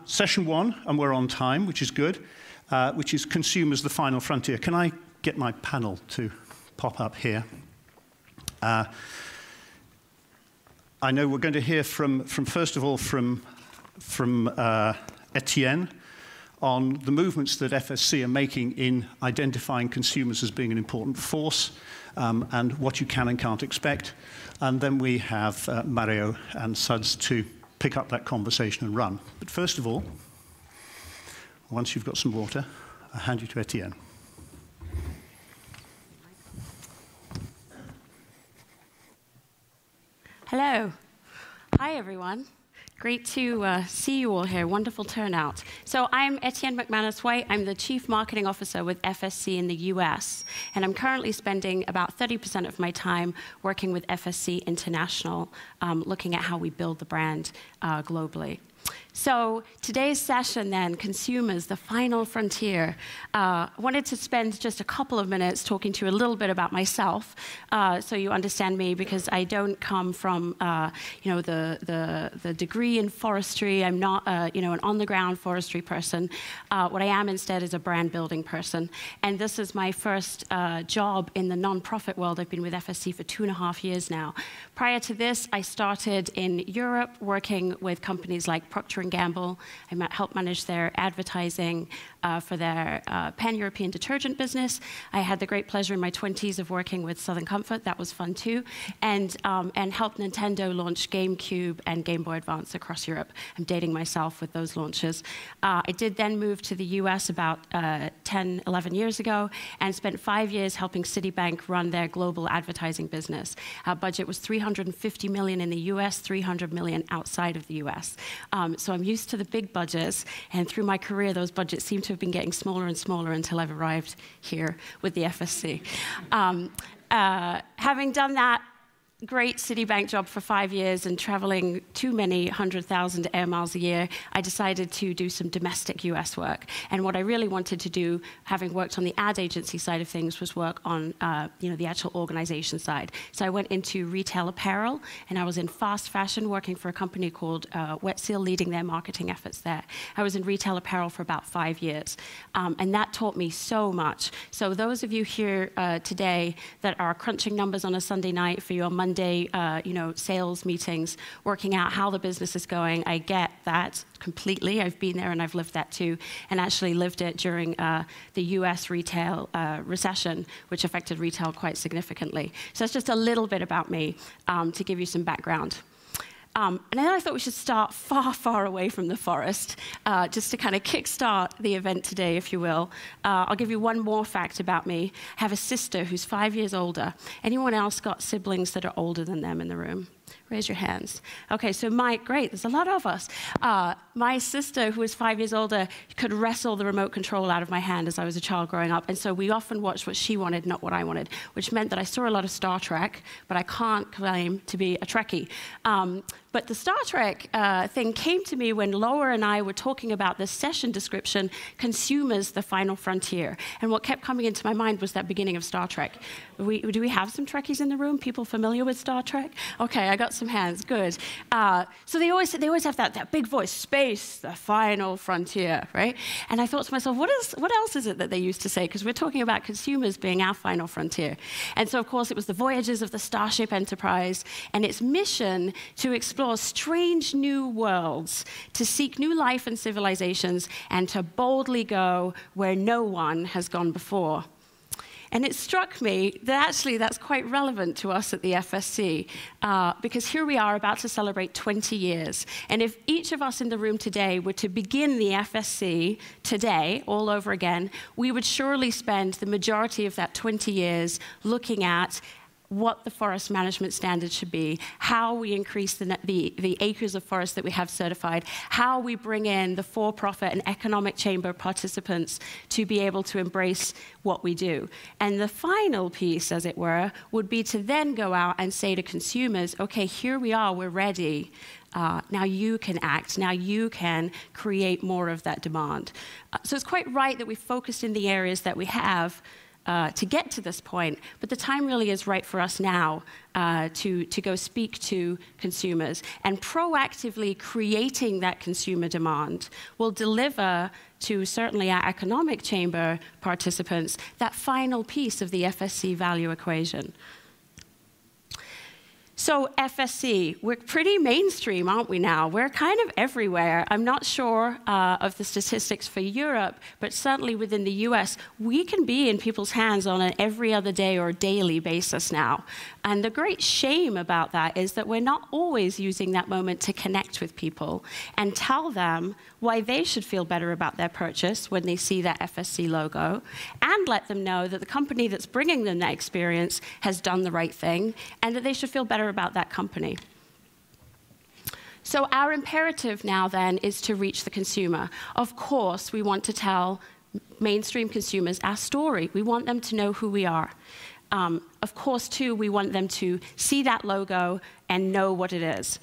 Session 1, and we're on time, which is good, which is Consumers, the Final Frontier. Can I get my panel to pop up here? I know we're going to hear first of all, from Etienne on the movements that FSC are making in identifying consumers as being an important force, and what you can and can't expect. And then we have Abreu and Suds to pick up that conversation and run. But first of all, once you've got some water, I'll hand you to Etienne. Hello. Hi, everyone. Great to see you all here. Wonderful turnout. So I'm Etienne McManus White. I'm the Chief Marketing Officer with FSC in the US. And I'm currently spending about 30% of my time working with FSC International, looking at how we build the brand globally. So today's session then, Consumers, the Final Frontier. I wanted to spend just a couple of minutes talking to you a little bit about myself, so you understand me, because I don't come from the degree in forestry. I'm not an on-the-ground forestry person. What I am instead is a brand building person. And this is my first job in the nonprofit world. I've been with FSC for 2.5 years now. Prior to this, I started in Europe working with companies like Procter & Gamble. I helped manage their advertising for their pan-European detergent business. I had the great pleasure in my 20s of working with Southern Comfort. That was fun too. And helped Nintendo launch GameCube and Game Boy Advance across Europe. I'm dating myself with those launches. I did then move to the US about 10, 11 years ago and spent 5 years helping Citibank run their global advertising business. Our budget was $350 million in the US, $300 million outside of the US. So I'm used to the big budgets, and through my career, those budgets seem to have been getting smaller and smaller until I've arrived here with the FSC. Having done that great Citibank job for 5 years and traveling too many 100,000 air miles a year, I decided to do some domestic US work. And what I really wanted to do, having worked on the ad agency side of things, was work on the actual organization side. So I went into retail apparel, and I was in fast fashion working for a company called Wet Seal, leading their marketing efforts there. I was in retail apparel for about 5 years, and that taught me so much. So those of you here today that are crunching numbers on a Sunday night for your Monday sales meetings, working out how the business is going, I get that completely. I've been there and I've lived that too, and actually lived it during the US retail recession, which affected retail quite significantly. So that's just a little bit about me to give you some background. And then I thought we should start far, far away from the forest, just to kind of kickstart the event today, if you will. I'll give you one more fact about me. I have a sister who's 5 years older. Anyone else got siblings that are older than them in the room? Raise your hands. Okay, so great, there's a lot of us. My sister, who was 5 years older, could wrestle the remote control out of my hand as I was a child growing up, and so we often watched what she wanted, not what I wanted, which meant that I saw a lot of Star Trek, but I can't claim to be a Trekkie. But the Star Trek thing came to me when Laura and I were talking about this session description, Consumers, the Final Frontier. And what kept coming into my mind was that beginning of Star Trek. Do we have some Trekkies in the room? People familiar with Star Trek? Okay, I got some hands, good. So they always have that big voice, space, the final frontier, right? And I thought to myself, what else is it that they used to say? Because we're talking about consumers being our final frontier. And so, of course, it was the voyages of the Starship Enterprise and its mission to explore strange new worlds, to seek new life and civilizations, and to boldly go where no one has gone before. And it struck me that actually that's quite relevant to us at the FSC, because here we are about to celebrate 20 years. And if each of us in the room today were to begin the FSC today, all over again, we would surely spend the majority of that 20 years looking at what the forest management standards should be, how we increase the acres of forest that we have certified, how we bring in the for-profit and economic chamber participants to be able to embrace what we do. And the final piece, as it were, would be to then go out and say to consumers, okay, here we are, we're ready. Now you can act. Now you can create more of that demand. So it's quite right that we focused in the areas that we have. to get to this point, but the time really is right for us now to go speak to consumers. And proactively creating that consumer demand will deliver to certainly our economic chamber participants that final piece of the FSC value equation. So FSC, we're pretty mainstream, aren't we now? We're kind of everywhere. I'm not sure of the statistics for Europe, but certainly within the US, we can be in people's hands on an every other day or daily basis now. And the great shame about that is that we're not always using that moment to connect with people and tell them why they should feel better about their purchase when they see that FSC logo, and let them know that the company that's bringing them that experience has done the right thing, and that they should feel better about that company. So our imperative now then is to reach the consumer. Of course, we want to tell mainstream consumers our story. We want them to know who we are. Of course, too, we want them to see that logo and know what it is.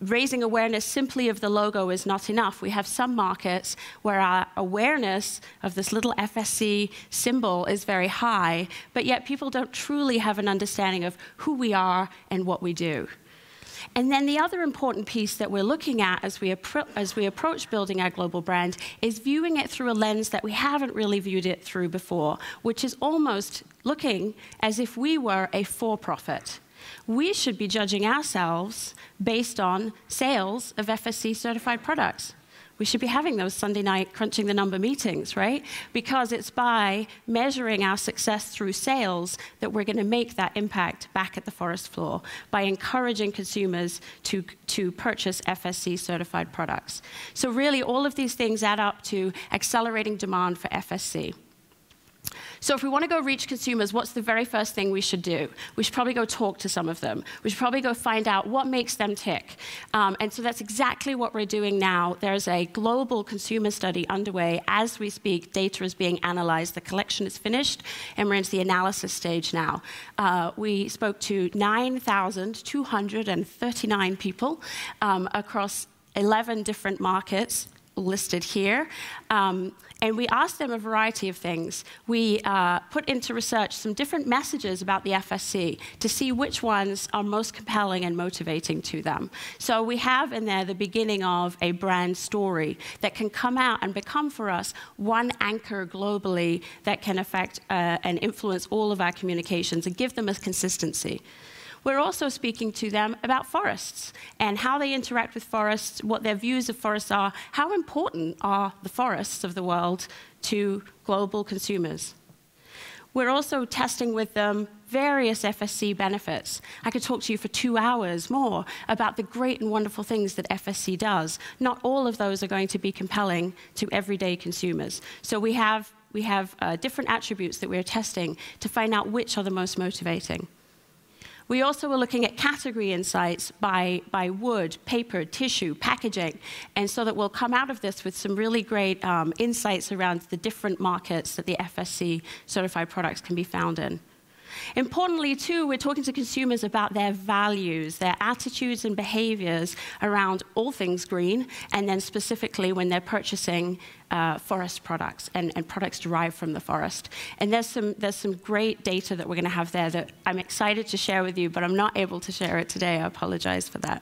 Raising awareness simply of the logo is not enough. We have some markets where our awareness of this little FSC symbol is very high, but yet people don't truly have an understanding of who we are and what we do. And then the other important piece that we're looking at as we approach building our global brand is viewing it through a lens that we haven't really viewed it through before, which is almost looking as if we were a for-profit. We should be judging ourselves based on sales of FSC certified products. We should be having those Sunday night crunching the number meetings, right? Because it's by measuring our success through sales that we're going to make that impact back at the forest floor, by encouraging consumers to purchase FSC certified products. So really, all of these things add up to accelerating demand for FSC. So if we want to go reach consumers, what's the very first thing we should do? We should probably go talk to some of them. We should probably go find out what makes them tick. And so that's exactly what we're doing now. There's a global consumer study underway. As we speak, data is being analyzed. The collection is finished, and we're into the analysis stage now. We spoke to 9,239 people across 11 different markets listed here. And we asked them a variety of things. We put into research some different messages about the FSC to see which ones are most compelling and motivating to them. So we have in there the beginning of a brand story that can come out and become for us one anchor globally that can affect and influence all of our communications and give them a consistency. We're also speaking to them about forests and how they interact with forests, what their views of forests are, how important are the forests of the world to global consumers. We're also testing with them various FSC benefits. I could talk to you for 2 hours more about the great and wonderful things that FSC does. Not all of those are going to be compelling to everyday consumers. So we have different attributes that we're testing to find out which are the most motivating. We also are looking at category insights by wood, paper, tissue, packaging, and so that we'll come out of this with some really great insights around the different markets that the FSC certified products can be found in. Importantly, too, we're talking to consumers about their values, their attitudes and behaviors around all things green, and then specifically when they're purchasing forest products and products derived from the forest. And there's some great data that we're going to have there that I'm excited to share with you, but I'm not able to share it today. I apologize for that.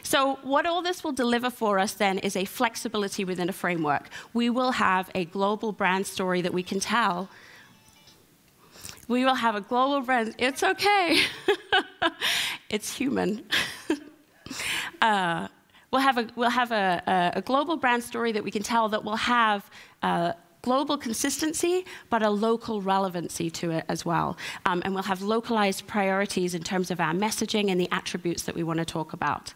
So what all this will deliver for us then is a flexibility within a framework. We will have a global brand story that we can tell. We will have a global brand. It's okay. It's human. We'll have a global brand story that we can tell that will have global consistency, but a local relevancy to it as well. And we'll have localized priorities in terms of our messaging and the attributes that we want to talk about.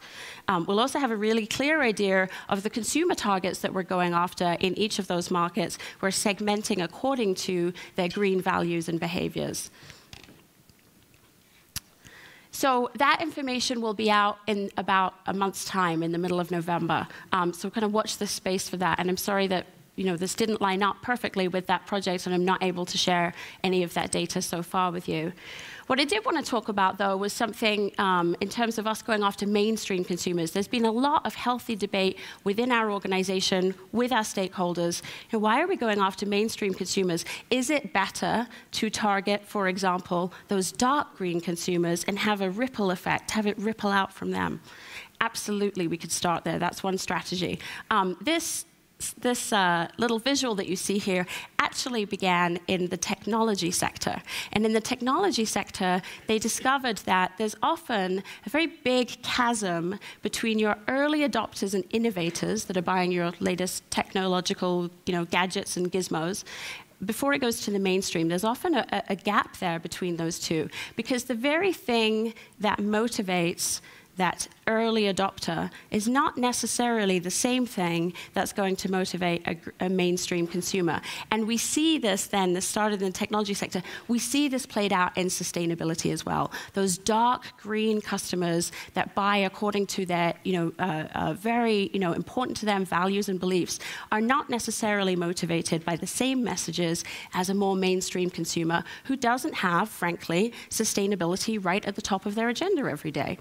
We'll also have a really clear idea of the consumer targets that we're going after in each of those markets. We're segmenting according to their green values and behaviors. So that information will be out in about a month's time, in the middle of November. So kind of watch this space for that. And I'm sorry that this didn't line up perfectly with that project, and I'm not able to share any of that data so far with you. What I did want to talk about, though, was something in terms of us going after mainstream consumers. There's been a lot of healthy debate within our organization, with our stakeholders. Why are we going after mainstream consumers? Is it better to target, for example, those dark green consumers and have a ripple effect, have it ripple out from them? Absolutely, we could start there. That's one strategy. This little visual that you see here actually began in the technology sector. And in the technology sector, they discovered that there's often a very big chasm between your early adopters and innovators that are buying your latest technological gadgets and gizmos. Before it goes to the mainstream, there's often a gap there between those two, because the very thing that motivates that early adopter is not necessarily the same thing that's going to motivate a mainstream consumer. And we see this then, this started in the technology sector, we see this played out in sustainability as well. Those dark green customers that buy according to their, very, important to them values and beliefs are not necessarily motivated by the same messages as a more mainstream consumer who doesn't have, frankly, sustainability right at the top of their agenda every day.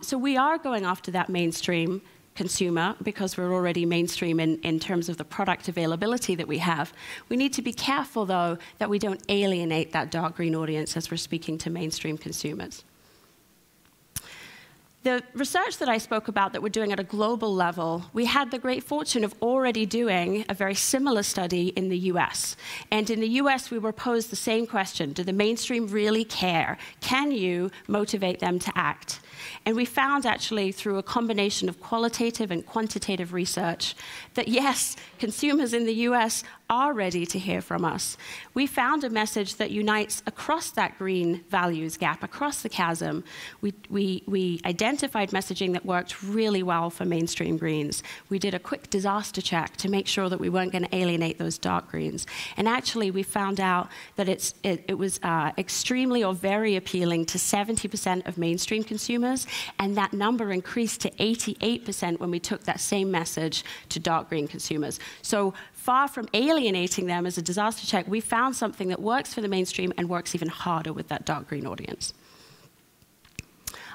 So we are going after that mainstream consumer because we're already mainstream in terms of the product availability that we have. We need to be careful, though, that we don't alienate that dark green audience as we're speaking to mainstream consumers. The research that I spoke about that we're doing at a global level, we had the great fortune of already doing a very similar study in the US. And in the US, we were posed the same question: do the mainstream really care? Can you motivate them to act? And we found, actually, through a combination of qualitative and quantitative research, that yes, consumers in the US are ready to hear from us. We found a message that unites across that green values gap, across the chasm. We identified messaging that worked really well for mainstream greens. We did a quick disaster check to make sure that we weren't going to alienate those dark greens. And actually, we found out that it was extremely or very appealing to 70% of mainstream consumers, and that number increased to 88% when we took that same message to dark green consumers. So far from alienating them as a disaster check, we found something that works for the mainstream and works even harder with that dark green audience.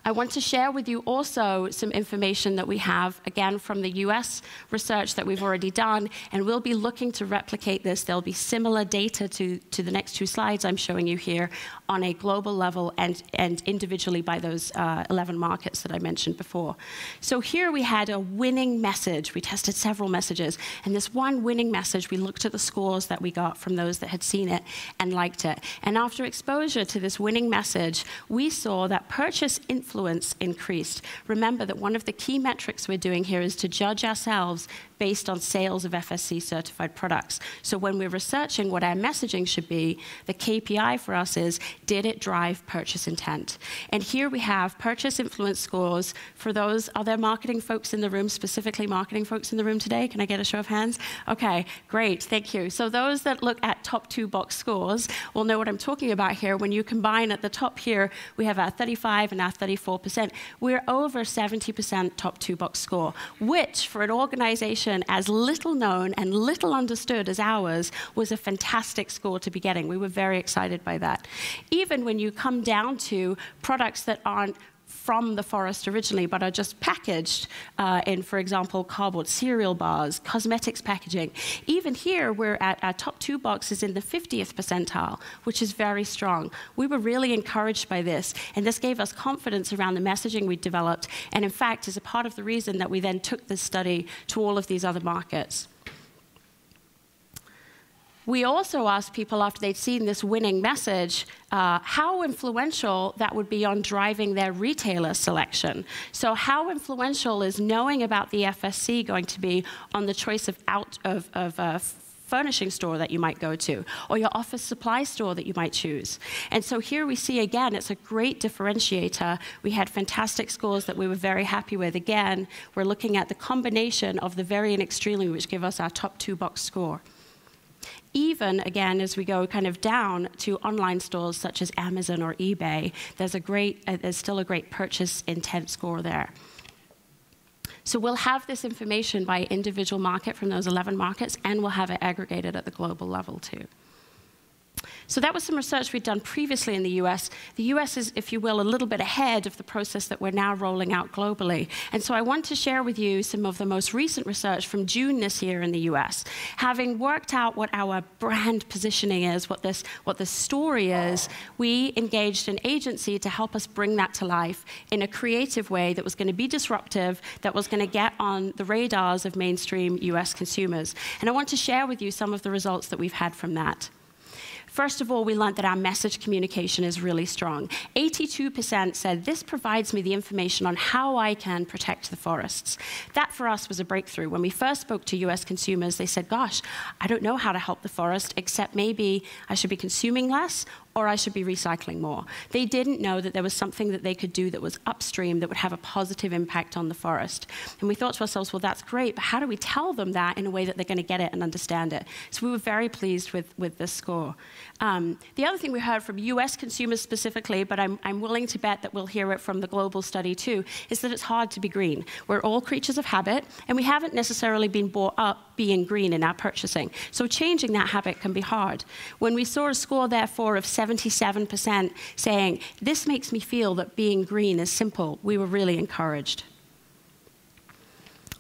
I want to share with you also some information that we have, again, from the US research that we've already done, and we'll be looking to replicate this. There'll be similar data to the next two slides I'm showing you here on a global level and individually by those 11 markets that I mentioned before. So here we had a winning message. We tested several messages, and this one winning message, we looked at the scores that we got from those that had seen it and liked it. And after exposure to this winning message, we saw that purchase influence increased. Remember that one of the key metrics we're doing here is to judge ourselves based on sales of FSC certified products. So when we're researching what our messaging should be, the KPI for us is, did it drive purchase intent? And here we have purchase influence scores for those. Are there marketing folks in the room, specifically marketing folks in the room today? Can I get a show of hands? Okay, great, thank you. So those that look at top two box scores will know what I'm talking about here. When you combine at the top here, we have our 35 and our 34%. We're over 70% top two box score, which for an organization as little known and little understood as ours was a fantastic score to be getting. We were very excited by that. Even when you come down to products that aren't from the forest originally, but are just packaged in, for example, cardboard cereal bars, cosmetics packaging. Even here, we're at our top two boxes in the 50th percentile, which is very strong. We were really encouraged by this, and this gave us confidence around the messaging we developed, and in fact, is a part of the reason that we then took this study to all of these other markets. We also asked people, after they'd seen this winning message, how influential that would be on driving their retailer selection. So how influential is knowing about the FSC going to be on the choice of furnishing store that you might go to, or your office supply store that you might choose. And so here we see, again, it's a great differentiator. We had fantastic scores that we were very happy with. Again, we're looking at the combination of the very and extremely, which give us our top two box score. Even, again, as we go kind of down to online stores such as Amazon or eBay, there's still a great purchase intent score there. So we'll have this information by individual market from those 11 markets, and we'll have it aggregated at the global level too. So that was some research we'd done previously in the US. The US is, if you will, a little bit ahead of the process that we're now rolling out globally. And so I want to share with you some of the most recent research from June this year in the US. Having worked out what our brand positioning is, what the story is, we engaged an agency to help us bring that to life in a creative way that was going to be disruptive, that was going to get on the radars of mainstream US consumers. And I want to share with you some of the results that we've had from that. First of all, we learned that our message communication is really strong. 82% said, this provides me the information on how I can protect the forests. That, for us, was a breakthrough. When we first spoke to US consumers, they said, gosh, I don't know how to help the forest, except maybe I should be consuming less or I should be recycling more. They didn't know that there was something that they could do that was upstream that would have a positive impact on the forest. And we thought to ourselves, well, that's great, but how do we tell them that in a way that they're going to get it and understand it? So we were very pleased with this score. The other thing we heard from US consumers specifically, but I'm willing to bet that we'll hear it from the global study too, is that it's hard to be green. We're all creatures of habit, and we haven't necessarily been brought up being green in our purchasing. So changing that habit can be hard. When we saw a score, therefore, of 77% saying, this makes me feel that being green is simple, we were really encouraged.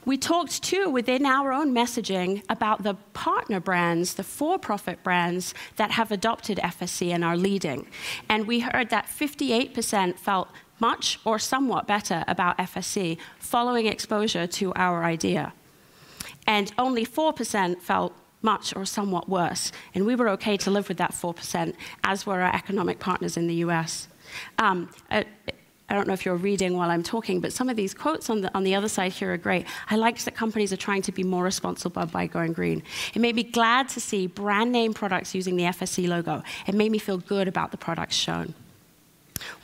We talked, too, within our own messaging about the partner brands, the for-profit brands that have adopted FSC and are leading. And we heard that 58% felt much or somewhat better about FSC following exposure to our idea. And only 4% felt much or somewhat worse. And we were okay to live with that 4%, as were our economic partners in the US. I don't know if you're reading while I'm talking, but some of these quotes on the other side here are great. I liked that companies are trying to be more responsible by going green. It made me glad to see brand name products using the FSC logo. It made me feel good about the products shown.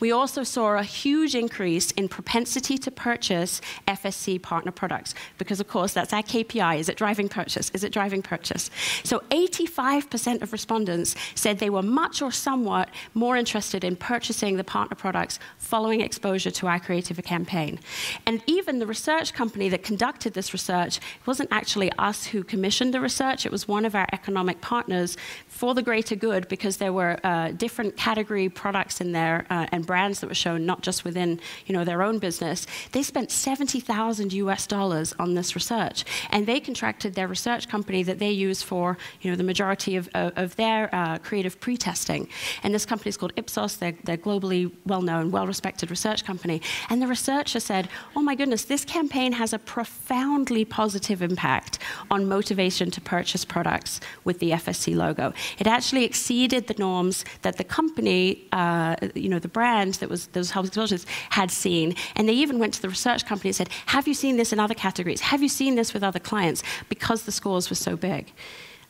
We also saw a huge increase in propensity to purchase FSC partner products, because, of course, that's our KPI. Is it driving purchase? Is it driving purchase? So 85% of respondents said they were much or somewhat more interested in purchasing the partner products following exposure to our creative campaign. And even the research company that conducted this research, it wasn't actually us who commissioned the research. It was one of our economic partners for the greater good, because there were different category products in there and brands that were shown, not just within their own business. They spent $70,000 US on this research, and they contracted their research company that they use for the majority of their creative pre-testing. And this company is called Ipsos. They're globally well-known, well-respected research company. And the researcher said, oh my goodness, this campaign has a profoundly positive impact on motivation to purchase products with the FSC logo. It actually exceeded the norms that the company, the brand that was those health disclosures had seen. And they even went to the research company and said, have you seen this in other categories? Have you seen this with other clients? Because the scores were so big.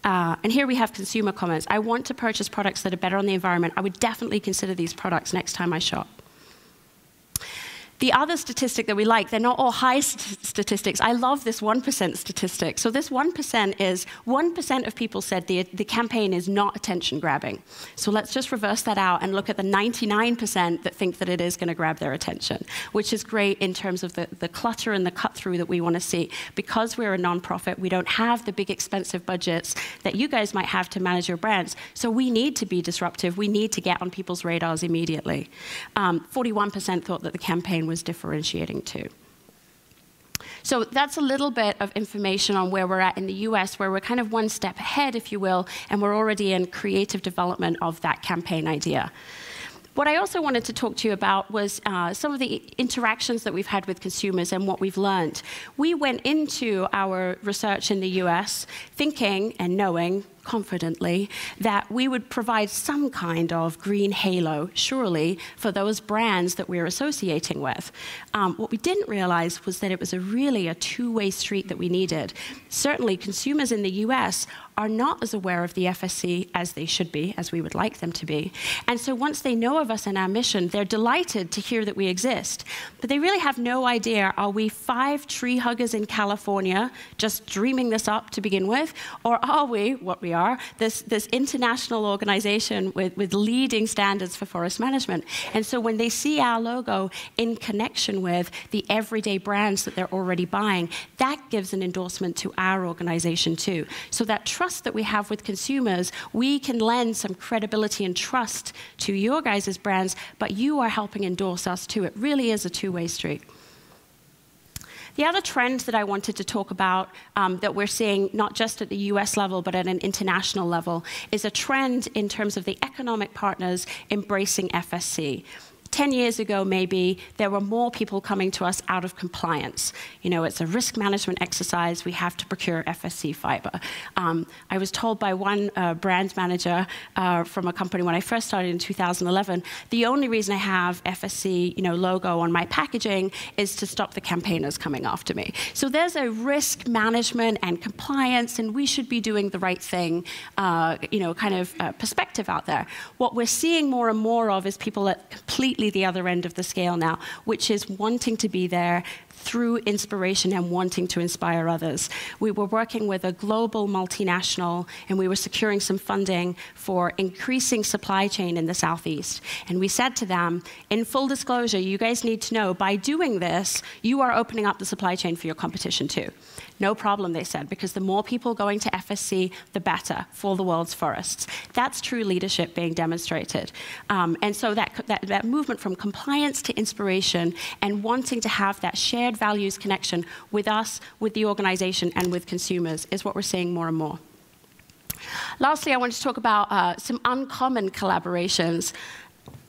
And here we have consumer comments. I want to purchase products that are better on the environment. I would definitely consider these products next time I shop. The other statistic that we like, they're not all high statistics. I love this 1% statistic. So this 1% is 1% of people said the campaign is not attention grabbing. So let's just reverse that out and look at the 99% that think that it is going to grab their attention, which is great in terms of the clutter and the cut through that we want to see. Because we're a nonprofit, we don't have the big expensive budgets that you guys might have to manage your brands. So we need to be disruptive. We need to get on people's radars immediately. 41% thought that the campaign was differentiating too. So that's a little bit of information on where we're at in the US, where we're kind of one step ahead, if you will, and we're already in creative development of that campaign idea. What I also wanted to talk to you about was some of the interactions that we've had with consumers and what we've learned. We went into our research in the US thinking and knowing confidently that we would provide some kind of green halo, surely, for those brands that we're associating with. What we didn't realize was that it was really a two-way street that we needed. Certainly, consumers in the US are not as aware of the FSC as they should be, as we would like them to be. And so once they know of us and our mission, they're delighted to hear that we exist. But they really have no idea, are we 5 tree huggers in California just dreaming this up to begin with? Or are we, what we are, this international organization with leading standards for forest management. And so when they see our logo in connection with the everyday brands that they're already buying, that gives an endorsement to our organization too. So that trust that we have with consumers, we can lend some credibility and trust to your guys' brands, but you are helping endorse us too. It really is a two-way street. The other trend that I wanted to talk about that we're seeing not just at the US level but at an international level is a trend in terms of the economic partners embracing FSC. 10 years ago, maybe, there were more people coming to us out of compliance. You know, it's a risk management exercise. We have to procure FSC fiber. I was told by one brand manager from a company when I first started in 2011, the only reason I have FSC, logo on my packaging is to stop the campaigners coming after me. So there's a risk management and compliance, and we should be doing the right thing, perspective out there. What we're seeing more and more of is people at completely the other end of the scale now, which is wanting to be there through inspiration and wanting to inspire others. We were working with a global multinational, and we were securing some funding for increasing supply chain in the Southeast. And we said to them, in full disclosure, you guys need to know, by doing this, you are opening up the supply chain for your competition too. No problem, they said, because the more people going to FSC, the better for the world's forests. That's true leadership being demonstrated. And so that movement from compliance to inspiration and wanting to have that shared values connection with us, with the organization, and with consumers is what we're seeing more and more. Lastly, I want to talk about some uncommon collaborations.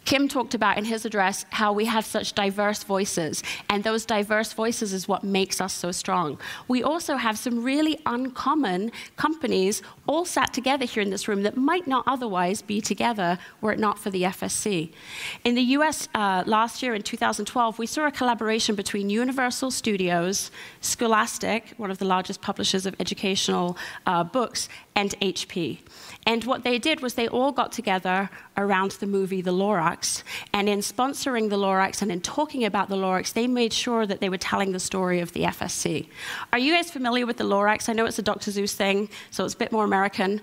Kim talked about in his address how we have such diverse voices, and those diverse voices is what makes us so strong. We also have some really uncommon companies all sat together here in this room that might not otherwise be together were it not for the FSC. In the US last year in 2012, we saw a collaboration between Universal Studios, Scholastic, one of the largest publishers of educational books, and HP. And what they did was they all got together around the movie The Lorax, and in sponsoring The Lorax and in talking about The Lorax, they made sure that they were telling the story of the FSC. Are you guys familiar with The Lorax? I know it's a Dr. Seuss thing, so it's a bit more American.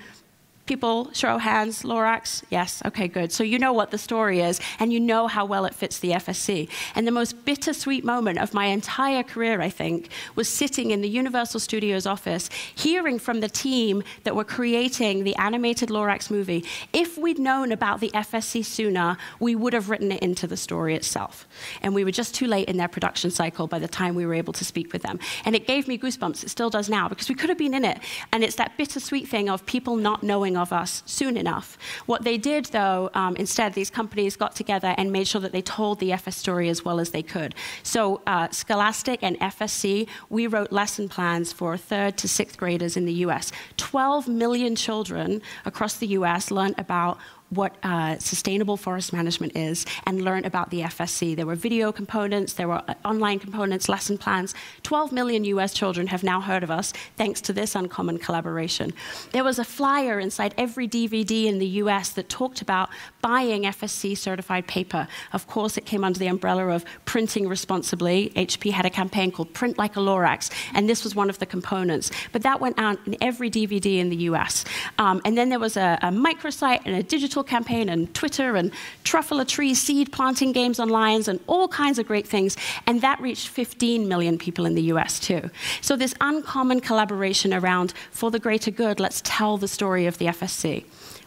People, show of hands, Lorax? Yes, okay, good. So you know what the story is, and you know how well it fits the FSC. And the most bittersweet moment of my entire career, I think, was sitting in the Universal Studios office, hearing from the team that were creating the animated Lorax movie. If we'd known about the FSC sooner, we would have written it into the story itself. And we were just too late in their production cycle by the time we were able to speak with them. And it gave me goosebumps, it still does now, because we could have been in it. And it's that bittersweet thing of people not knowing of us soon enough. What they did, though, instead, these companies got together and made sure that they told the FS story as well as they could. So Scholastic and FSC, we wrote lesson plans for 3rd to 6th graders in the US. 12 million children across the US learned about what sustainable forest management is and learn about the FSC. There were video components, there were online components, lesson plans. 12 million US children have now heard of us thanks to this uncommon collaboration. There was a flyer inside every DVD in the US that talked about buying FSC certified paper. Of course, it came under the umbrella of printing responsibly. HP had a campaign called Print Like a Lorax, and this was one of the components. But that went out in every DVD in the US. And then there was a microsite and a digital campaign and Twitter and truffle a tree seed planting games on lions and all kinds of great things, and that reached 15 million people in the US too. So this uncommon collaboration around for the greater good, let's tell the story of the FSC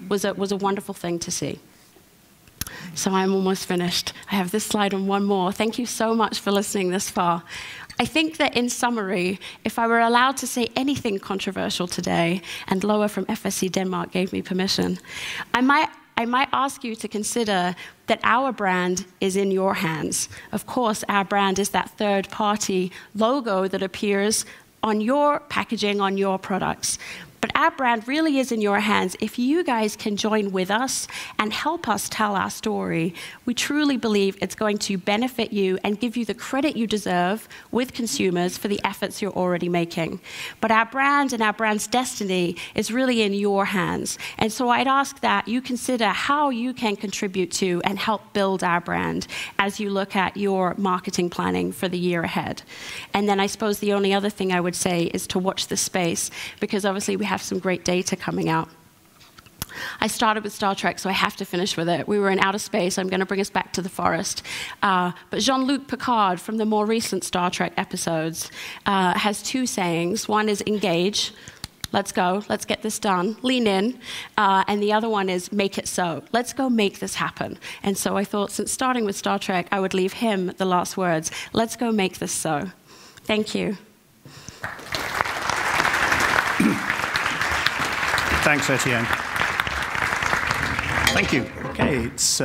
was a wonderful thing to see. So I'm almost finished. I have this slide and one more. Thank you so much for listening this far. I think that in summary, if I were allowed to say anything controversial today, and Loa from FSC Denmark gave me permission, I might ask you to consider that our brand is in your hands. Of course, our brand is that third-party logo that appears on your packaging, on your products. But our brand really is in your hands. If you guys can join with us and help us tell our story, we truly believe it's going to benefit you and give you the credit you deserve with consumers for the efforts you're already making. But our brand and our brand's destiny is really in your hands. And so I'd ask that you consider how you can contribute to and help build our brand as you look at your marketing planning for the year ahead. And then I suppose the only other thing I would say is to watch the space, because obviously we have some great data coming out. I started with Star Trek, so I have to finish with it. We were in outer space. I'm going to bring us back to the forest. But Jean-Luc Picard, from the more recent Star Trek episodes, has two sayings. One is engage. Let's go. Let's get this done. Lean in. And the other one is make it so. Let's go make this happen. And so I thought, since starting with Star Trek, I would leave him the last words. Let's go make this so. Thank you. Thanks, Etienne. Thank you. Okay, it's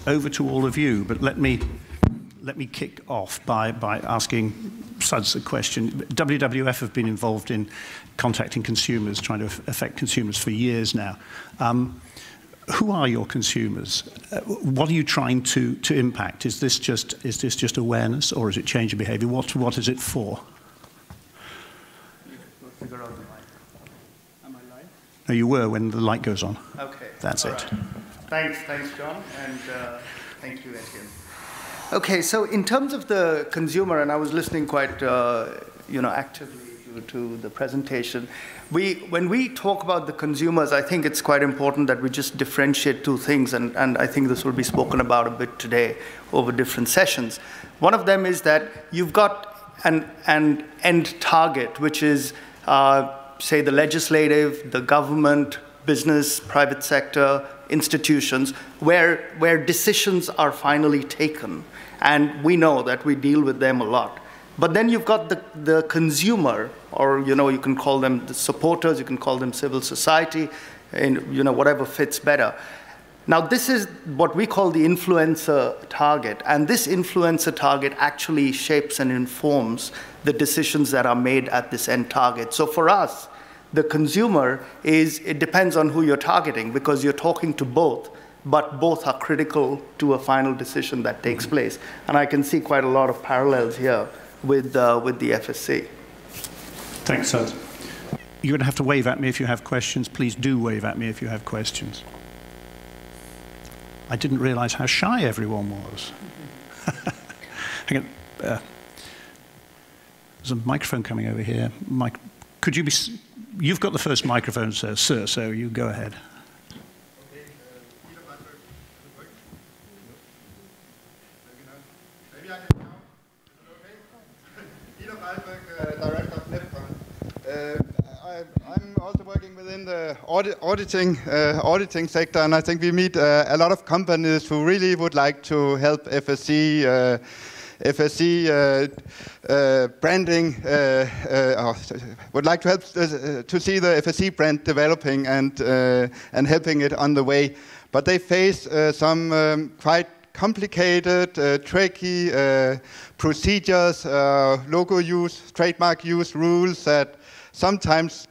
over to all of you, but let me kick off by asking Suds a question. WWF have been involved in contacting consumers, trying to affect consumers for years now. Who are your consumers? What are you trying to impact? Is this just awareness, or is it change of behavior? What is it for? Figure out the light. Am I live? No, you were when the light goes on. Okay. That's it. Right. Thanks, John, and thank you, Etienne. Okay, so in terms of the consumer, and I was listening quite, actively to the presentation. When we talk about the consumers, I think it's quite important that we just differentiate two things, and I think this will be spoken about a bit today over different sessions. One of them is that you've got an end target, which is, say, the legislative, the government, business, private sector, institutions, where decisions are finally taken. And we know that we deal with them a lot. But then you've got the consumer, or you can call them the supporters, you can call them civil society, and whatever fits better. Now this is what we call the influencer target, and this influencer target actually shapes and informs the decisions that are made at this end target. So for us, the consumer it depends on who you're targeting, because you're talking to both, but both are critical to a final decision that takes place. And I can see quite a lot of parallels here with the FSC. Thanks, Sud. You're going to have to wave at me if you have questions. Please do wave at me if you have questions. I didn't realize how shy everyone was. Hang on. There's a microphone coming over here. Could you be... You've got the first microphone, sir, so you go ahead. I'm also working within the auditing sector, and I think we meet a lot of companies who really would like to help FSC branding, would like to help to see the FSC brand developing and helping it on the way. But they face some quite complicated, tricky procedures, logo use, trademark use rules that sometimes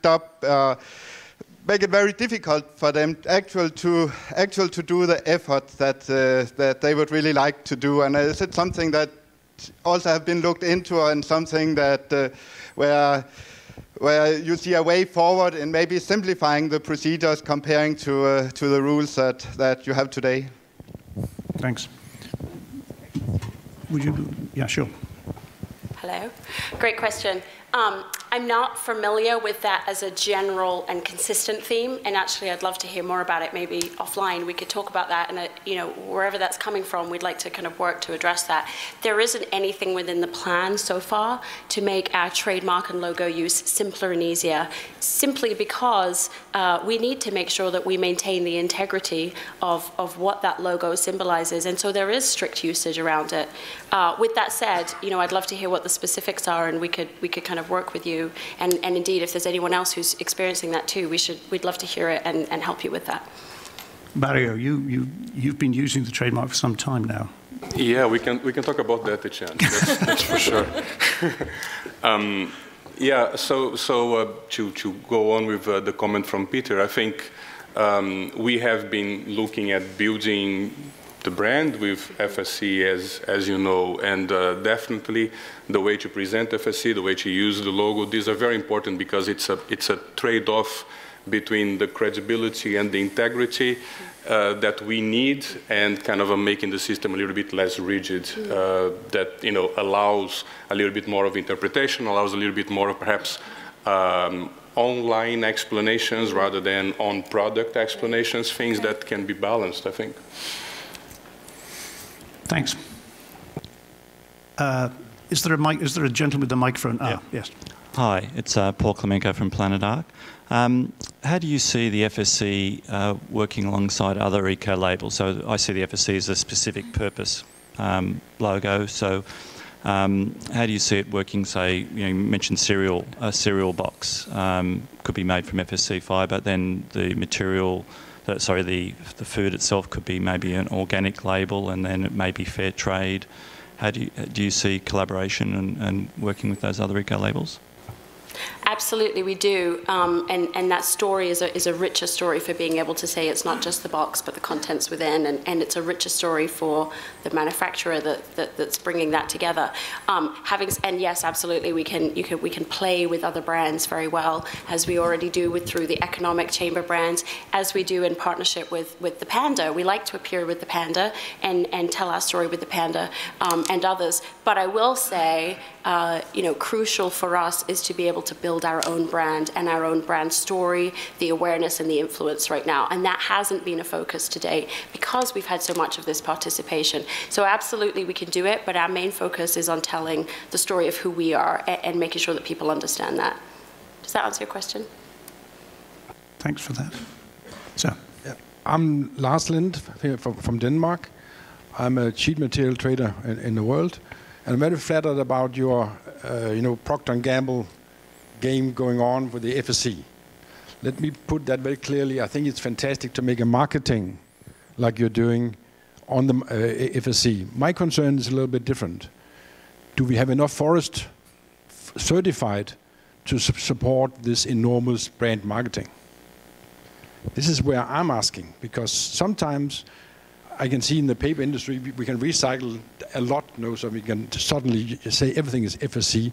make it very difficult for them to do the effort that they would really like to do. And is it something that also have been looked into, and something that where you see a way forward in maybe simplifying the procedures comparing to the rules that you have today? Thanks. Would you? Yeah, sure. Hello. Great question. I'm not familiar with that as a general and consistent theme, and actually I'd love to hear more about it. Maybe offline we could talk about that, and wherever that's coming from, we'd like to kind of work to address that. There isn't anything within the plan so far to make our trademark and logo use simpler and easier, simply because we need to make sure that we maintain the integrity of what that logo symbolizes, and so there is strict usage around it. With that said, I'd love to hear what the specifics are, and we could kind of work with you. And indeed, if there's anyone else who's experiencing that too, we'd love to hear it and help you with that. Mario, you've been using the trademark for some time now. Yeah, we can talk about that, Etienne. That's for sure. Yeah. So to go on with the comment from Peter, I think we have been looking at building the brand with FSC, as you know, and definitely the way to present FSC, the way to use the logo, these are very important because it's a trade-off between the credibility and the integrity that we need, and kind of making the system a little bit less rigid, that allows a little bit more of interpretation, allows a little bit more of perhaps online explanations rather than on product explanations, things that can be balanced, I think. Thanks. Is there a gentleman with a microphone? Yeah. Yes. Hi, it's Paul Klemenko from Planet Arc. How do you see the FSC working alongside other eco-labels? So I see the FSC as a specific purpose logo. So how do you see it working? Say, you mentioned a cereal box could be made from FSC fibre. Then the material, the food itself could be maybe an organic label, and then it may be fair trade. How do you see collaboration and working with those other eco-labels? Absolutely, we do, and that story is a richer story for being able to say it's not just the box but the contents within, and it's a richer story for the manufacturer that's bringing that together. And yes, absolutely, we can play with other brands very well, as we already do through the economic chamber brands, as we do in partnership with the Panda. We like to appear with the Panda and tell our story with the Panda and others. But I will say, crucial for us is to be able to build our own brand and our own brand story, the awareness and the influence right now. And that hasn't been a focus to date because we've had so much of this participation. So absolutely we can do it, but our main focus is on telling the story of who we are and making sure that people understand that. Does that answer your question? Thanks for that. So. Yeah. I'm Lars Lind from Denmark. I'm a cheat material trader in the world. And I'm very flattered about your, Procter & Gamble game going on with the FSC. Let me put that very clearly. I think it's fantastic to make a marketing like you're doing on the FSC. My concern is a little bit different. Do we have enough forest certified to support this enormous brand marketing? This is where I'm asking, because sometimes I can see in the paper industry we can recycle a lot, so we can suddenly say everything is FSC.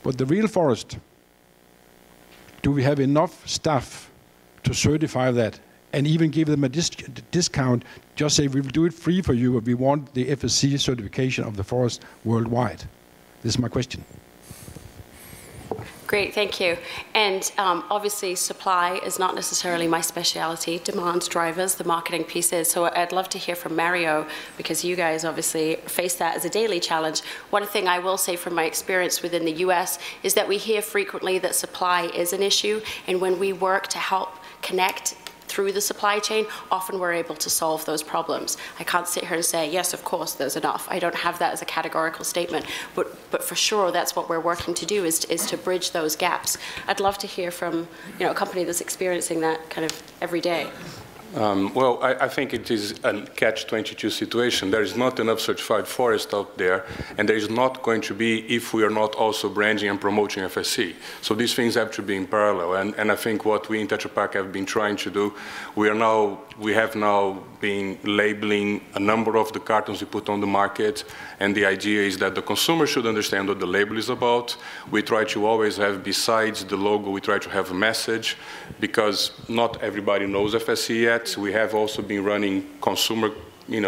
But the real forest, do we have enough staff to certify that and even give them a discount? Just say we will do it free for you, but we want the FSC certification of the forest worldwide. This is my question. Great, thank you. And obviously supply is not necessarily my speciality. Demand drivers, the marketing piece is. So I'd love to hear from Mario, because you guys obviously face that as a daily challenge. One thing I will say from my experience within the US is that we hear frequently that supply is an issue, and when we work to help connect through the supply chain, often we're able to solve those problems. I can't sit here and say, yes, of course, there's enough. I don't have that as a categorical statement, but for sure, that's what we're working to do, is to bridge those gaps. I'd love to hear from a company that's experiencing that kind of every day. Well, I think it is a catch-22 situation. There is not enough certified forest out there, and there is not going to be if we are not also branding and promoting FSC. So these things have to be in parallel, and I think what we in Tetra Pak have been trying to do, we have now been labeling a number of the cartons we put on the market, and the idea is that the consumer should understand what the label is about. We try to always have, besides the logo, we try to have a message, because not everybody knows FSC yet. We have also been running consumer,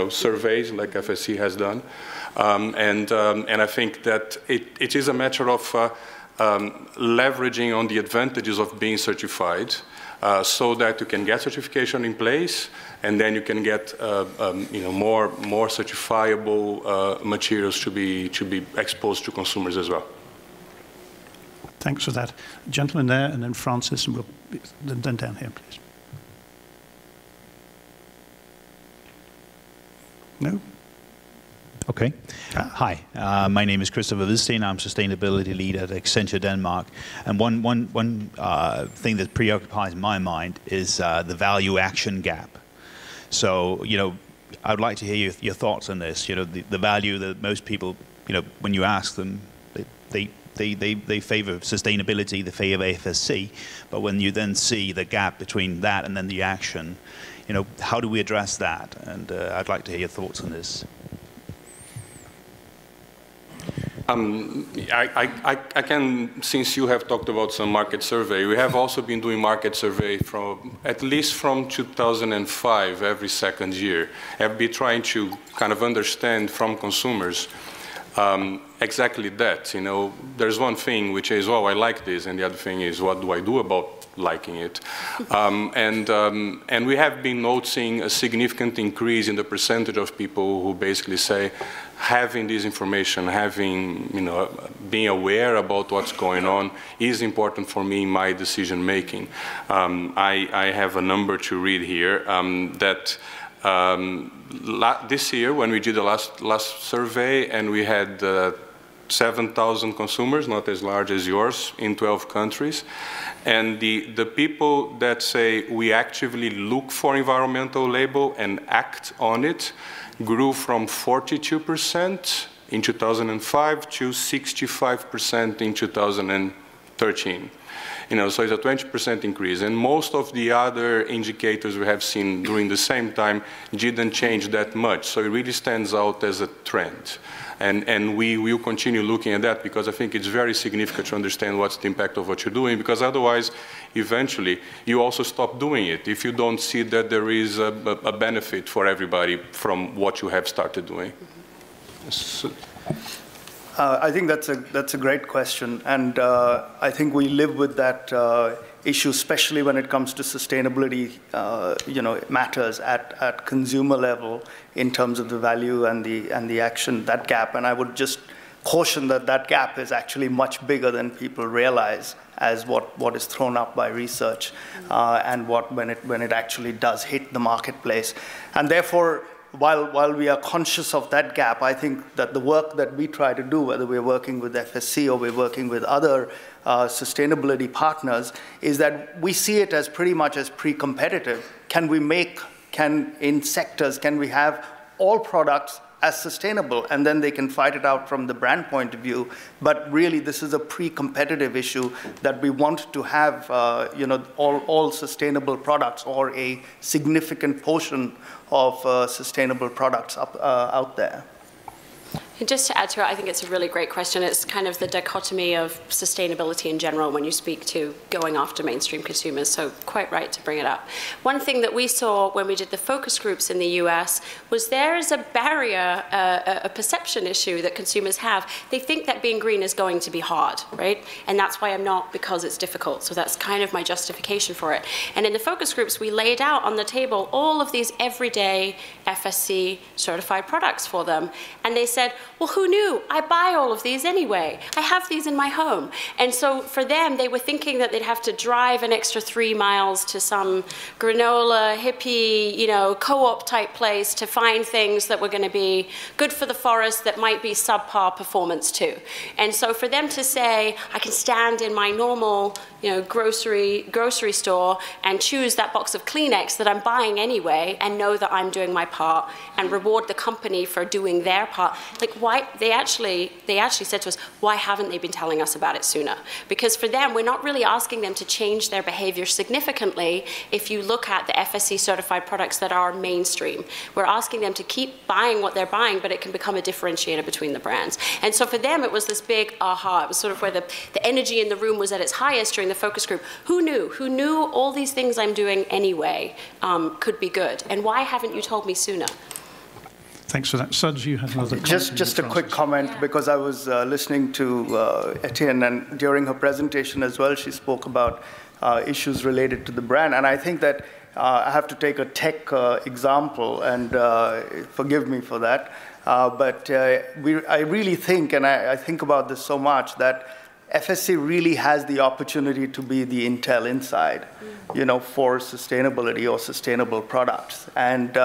surveys like FSC has done, and I think that it is a matter of leveraging on the advantages of being certified, so that you can get certification in place, and then you can get more certifiable materials to be exposed to consumers as well. Thanks for that, gentleman there, and then Francis, and then down here, please. No? Okay. Hi, my name is Christopher Hvidsten. I'm sustainability lead at Accenture Denmark. And one thing that preoccupies my mind is the value action gap. So, I'd like to hear your thoughts on this. The value that most people, when you ask them, they favor sustainability, they favor FSC. But when you then see the gap between that and then the action, how do we address that? And I'd like to hear your thoughts on this. I can, since you have talked about some market survey, we have also been doing market survey at least from 2005, every second year. Have been trying to kind of understand from consumers exactly that. There's one thing which is, oh, I like this, and the other thing is, what do I do about liking it. And we have been noticing a significant increase in the percentage of people who basically say, having this information, being aware about what's going on is important for me in my decision making. I have a number to read here that this year when we did the last survey and we had 7,000 consumers, not as large as yours, in 12 countries. And the people that say we actively look for environmental label and act on it grew from 42% in 2005 to 65% in 2013. So it's a 20% increase. And most of the other indicators we have seen during the same time didn't change that much. So it really stands out as a trend. And we will continue looking at that because I think it's very significant to understand what's the impact of what you're doing, because otherwise, eventually, you also stop doing it if you don't see that there is a benefit for everybody from what you have started doing. I think that's a great question, and I think we live with that issue, especially when it comes to sustainability. It matters at consumer level in terms of the value and the action, that gap. And I would just caution that gap is actually much bigger than people realize, as what is thrown up by research, and when it actually does hit the marketplace. And therefore, while we are conscious of that gap, I think that the work that we try to do, whether we're working with FSC or we're working with other sustainability partners, is that we see it as pretty much as pre-competitive. In sectors, can we have all products as sustainable, and then they can fight it out from the brand point of view. But really, this is a pre-competitive issue that we want to have, all sustainable products or a significant portion of sustainable products out there. And just to add to it, I think it's a really great question. It's kind of the dichotomy of sustainability in general when you speak to going after mainstream consumers, so quite right to bring it up. One thing that we saw when we did the focus groups in the US was there is a barrier, a perception issue that consumers have. They think that being green is going to be hard, right? And that's why I'm not, because it's difficult. So that's kind of my justification for it. And in the focus groups, we laid out on the table all of these everyday FSC certified products for them. And they said, well, who knew? I buy all of these anyway. I have these in my home. And so for them, they were thinking that they'd have to drive an extra 3 miles to some granola, hippie, co-op type place to find things that were going to be good for the forest that might be subpar performance too. And so for them to say, I can stand in my normal grocery store and choose that box of Kleenex that I'm buying anyway and know that I'm doing my part and reward the company for doing their part. Like, why they actually said to us, why haven't they been telling us about it sooner? Because for them, we're not really asking them to change their behavior significantly if you look at the FSC certified products that are mainstream. We're asking them to keep buying what they're buying, but it can become a differentiator between the brands. And so for them, it was this big aha. It was sort of where the energy in the room was at its highest during the focus group. Who knew? Who knew all these things I'm doing anyway could be good? And why haven't you told me sooner? Thanks for that. Suds, you had another comment. Just a quick comment, because I was listening to Etienne, and during her presentation as well, she spoke about issues related to the brand. And I think that I have to take a tech example, and forgive me for that. But I really think, and I think about this so much, that FSC really has the opportunity to be the Intel inside, for sustainability or sustainable products. And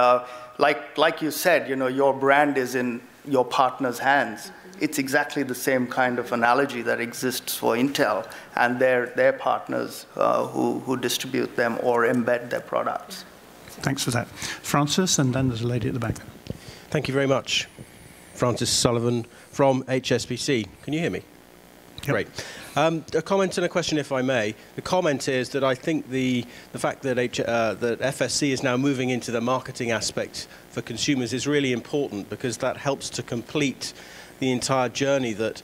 like you said, your brand is in your partner's hands. It's exactly the same kind of analogy that exists for Intel and their partners who distribute them or embed their products. Thanks for that. Francis, and then there's a lady at the back. Thank you very much. Francis Sullivan from HSBC. Can you hear me? Yep. Great. A comment and a question, if I may. The comment is that I think the fact that that FSC is now moving into the marketing aspect for consumers is really important, because that helps to complete the entire journey that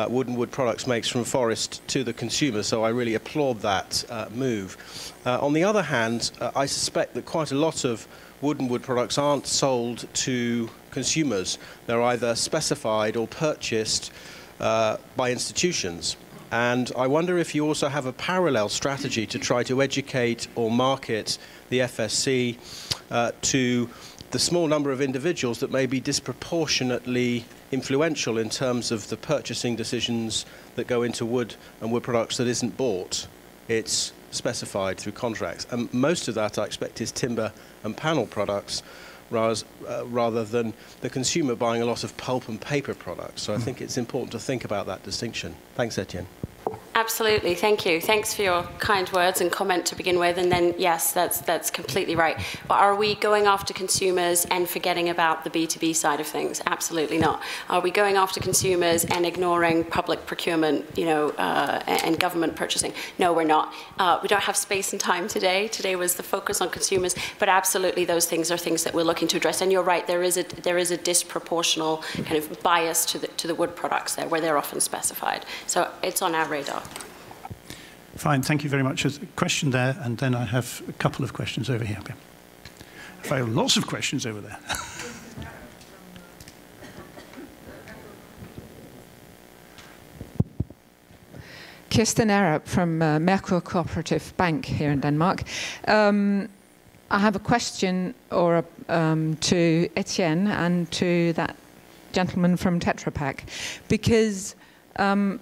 Wood & Wood Products makes from forest to the consumer. So I really applaud that move. On the other hand, I suspect that quite a lot of Wood & Wood products aren't sold to consumers. They're either specified or purchased by institutions. And I wonder if you also have a parallel strategy to try to educate or market the FSC to the small number of individuals that may be disproportionately influential in terms of the purchasing decisions that go into wood and wood products that isn't bought. It's specified through contracts. And most of that, I expect, is timber and panel products rather than the consumer buying a lot of pulp and paper products. So I think it's important to think about that distinction. Thanks, Etienne. Absolutely, thank you. Thanks for your kind words and comment to begin with. And then, yes, that's completely right. But are we going after consumers and forgetting about the B2B side of things? Absolutely not. Are we going after consumers and ignoring public procurement, and government purchasing? No, we're not. We don't have space and time today. Today was the focus on consumers, but absolutely those things are things that we're looking to address. And you're right, there is a disproportional kind of bias to the wood products there, where they're often specified. So it's on our radar. Fine, thank you very much. There's a question there, and then I have a couple of questions over here. Okay. I have lots of questions over there. Kirsten Arup from Merkur Cooperative Bank here in Denmark. I have a question to Etienne and to that gentleman from Tetra Pak, because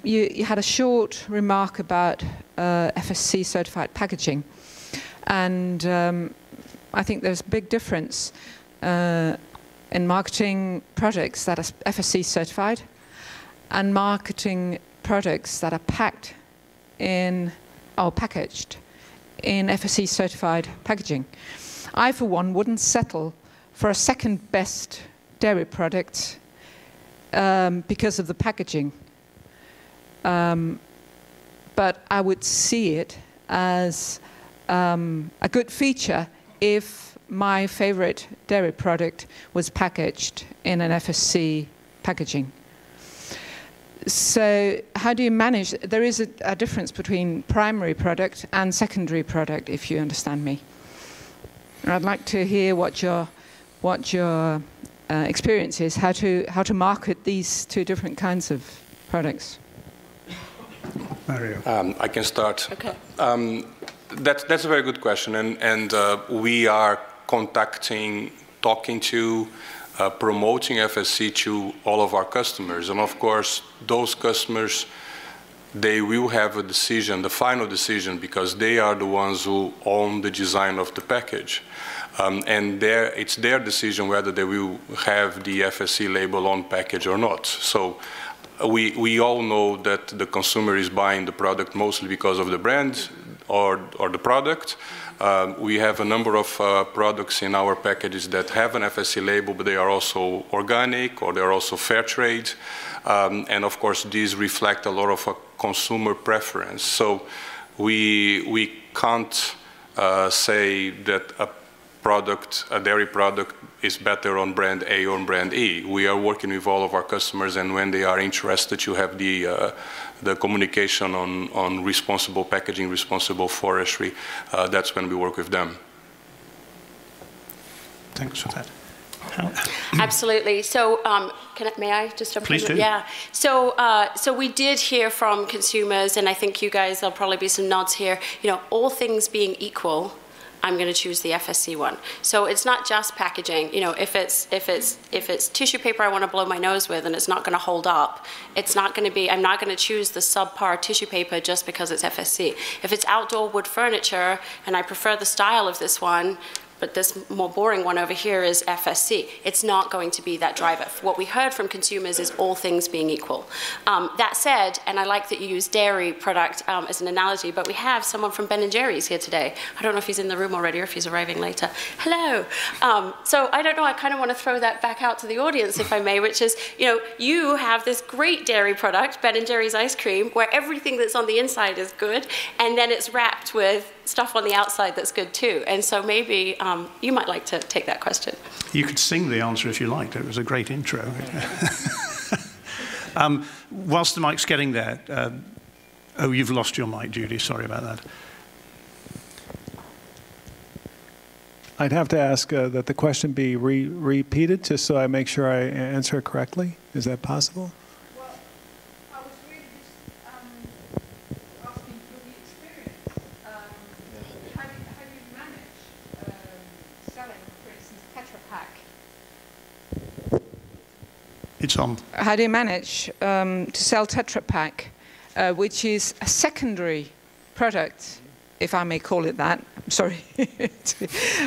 you had a short remark about FSC certified packaging, and I think there's a big difference in marketing products that are FSC certified and marketing products that are packed in or packaged in FSC certified packaging. I, for one, wouldn't settle for a second best dairy product because of the packaging. But I would see it as a good feature if my favorite dairy product was packaged in an FSC packaging. So how do you manage? There is a difference between primary product and secondary product, if you understand me. And I'd like to hear what your experience is, how to market these two different kinds of products. Mario. I can start. Okay. That's a very good question, and we are talking to, promoting FSC to all of our customers, and of course those customers, they will have a decision, the final decision, because they are the ones who own the design of the package. And it's their decision whether they will have the FSC label on package or not. So we all know that the consumer is buying the product mostly because of the brand or the product. We have a number of products in our packages that have an FSC label, but they are also organic or they are also fair trade. And of course, these reflect a lot of consumer preference. So we can't say that a dairy product is better on brand A or on brand E. We are working with all of our customers, and when they are interested to have the communication on responsible packaging, responsible forestry, that's when we work with them. Thanks for that. Absolutely. So, may I just jump in? Please do. Yeah. So we did hear from consumers, and I think you guys, there'll probably be some nods here. All things being equal, I'm going to choose the FSC one. So it's not just packaging. If it's tissue paper I want to blow my nose with and it's not going to hold up, it's not going to be. I'm not going to choose the subpar tissue paper just because it's FSC. If it's outdoor wood furniture and I prefer the style of this one, but this more boring one over here is FSC. It's not going to be that driver. What we heard from consumers is all things being equal. That said, and I like that you use dairy product as an analogy, but we have someone from Ben & Jerry's here today. I don't know if he's in the room already or if he's arriving later. Hello. So I don't know, I kind of want to throw that back out to the audience, if I may, which is, you have this great dairy product, Ben & Jerry's ice cream, where everything that's on the inside is good, and then it's wrapped with stuff on the outside that's good too. And so maybe you might like to take that question. You could sing the answer if you liked. It was a great intro. Whilst the mic's getting there, oh, you've lost your mic, Judy. Sorry about that. I'd have to ask that the question be repeated just so I make sure I answer it correctly. Is that possible? Well, I was really just It's on. How do you manage to sell Tetra Pak, which is a secondary product, if I may call it that? I'm sorry.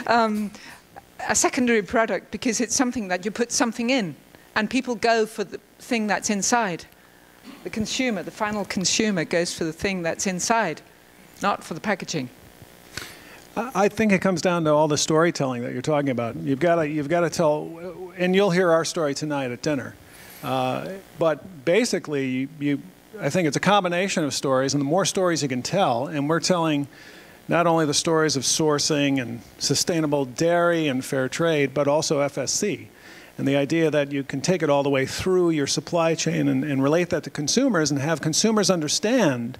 A secondary product because it's something that you put something in, and people go for the thing that's inside. The consumer, the final consumer, goes for the thing that's inside, not for the packaging. I think it comes down to all the storytelling that you're talking about. You've got to tell, and you'll hear our story tonight at dinner. But basically, I think it's a combination of stories, and the more stories you can tell, and we're telling not only the stories of sourcing and sustainable dairy and fair trade, but also FSC. And the idea that you can take it all the way through your supply chain and relate that to consumers and have consumers understand